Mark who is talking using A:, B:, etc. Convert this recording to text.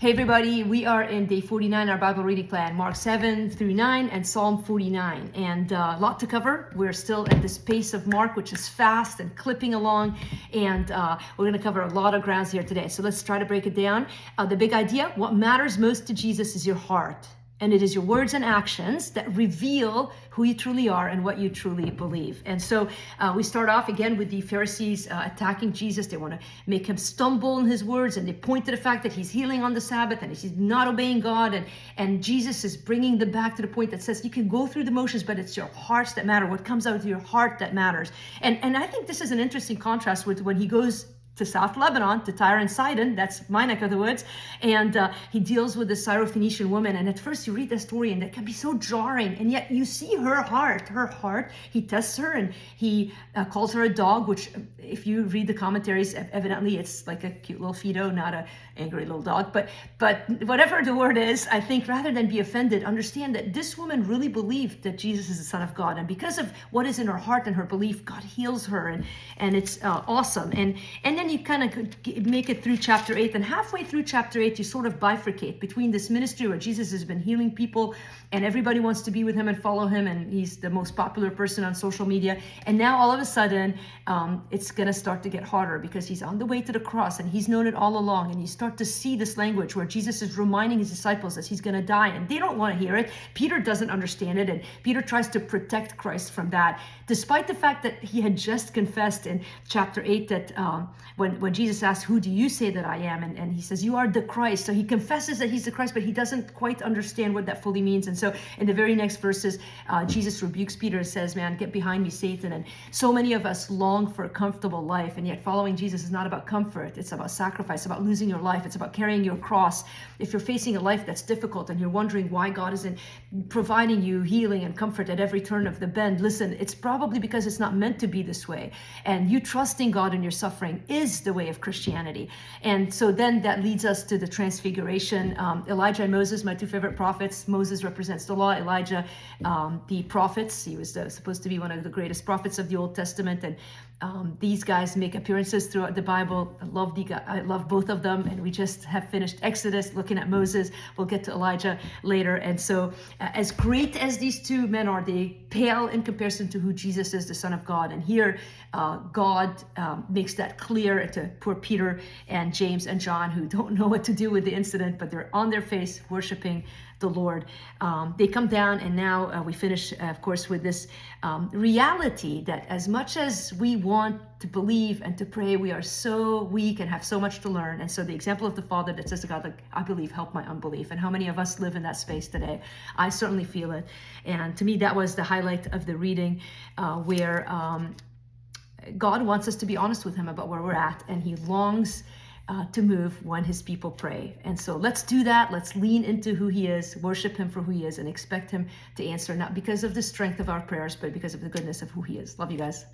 A: Hey everybody, we are in day 49, our Bible reading plan, Mark 7 through 9 and Psalm 49. And a lot to cover. We're still at this pace of Mark, which is fast and clipping along. And we're going to cover a lot of grounds here today. So let's try to break it down. The big idea, what matters most to Jesus is your heart. And it is your words and actions that reveal who you truly are and what you truly believe. And so we start off again with the Pharisees attacking Jesus. They want to make him stumble in his words, and they point to the fact that he's healing on the Sabbath and he's not obeying God. And Jesus is bringing them back to the point that says you can go through the motions, but it's your hearts that matter. What comes out of your heart that matters. And I think this is an interesting contrast with when he goes to South Lebanon, to Tyre and Sidon, that's my neck of the woods, and he deals with the Syrophoenician woman. And at first you read the story and it can be so jarring, and yet you see her heart, he tests her and he calls her a dog, which if you read the commentaries, evidently it's like a cute little Fido, not a angry little dog, but whatever the word is, I think rather than be offended, understand that this woman really believed that Jesus is the Son of God, and because of what is in her heart and her belief, God heals her, and it's awesome. And then you kind of make it through chapter 8, and halfway through chapter 8 you sort of bifurcate between this ministry where Jesus has been healing people and everybody wants to be with him and follow him, and he's the most popular person on social media, and now all of a sudden it's going to start to get harder because he's on the way to the cross and he's known it all along. And you start to see this language where Jesus is reminding his disciples that he's going to die, and they don't want to hear it. Peter doesn't understand it, and Peter tries to protect Christ from that, despite the fact that he had just confessed in chapter 8 that when Jesus asks, who do you say that I am? And he says, you are the Christ. So he confesses that he's the Christ, but he doesn't quite understand what that fully means. And so in the very next verses, Jesus rebukes Peter and says, man, get behind me, Satan. And so many of us long for a comfortable life, and yet following Jesus is not about comfort. It's about sacrifice, about losing your life. It's about carrying your cross. If you're facing a life that's difficult and you're wondering why God isn't providing you healing and comfort at every turn of the bend, listen, it's probably because it's not meant to be this way. And you trusting God in your suffering is the way of Christianity. And so then that leads us to the transfiguration. Elijah and Moses, my two favorite prophets. Moses represents the law, Elijah the prophets. He was supposed to be one of the greatest prophets of the Old Testament, and these guys make appearances throughout the Bible. I love both of them, and we just have finished Exodus looking at Moses. We'll get to Elijah later. And so as great as these two men are, they pale in comparison to who Jesus is, the Son of God. And here God makes that clear to poor Peter and James and John, who don't know what to do with the incident, but they're on their face worshiping the Lord. They come down, and now we finish, of course, with this reality that as much as we want to believe and to pray, we are so weak and have so much to learn. And so the example of the Father that says to God, like, I believe, help my unbelief. And how many of us live in that space today? I certainly feel it. And to me, that was the highlight of the reading, where God wants us to be honest with him about where we're at, and he longs to move when his people pray. And so let's do that. Let's lean into who he is, worship him for who he is, and expect him to answer, not because of the strength of our prayers, but because of the goodness of who he is. Love you guys.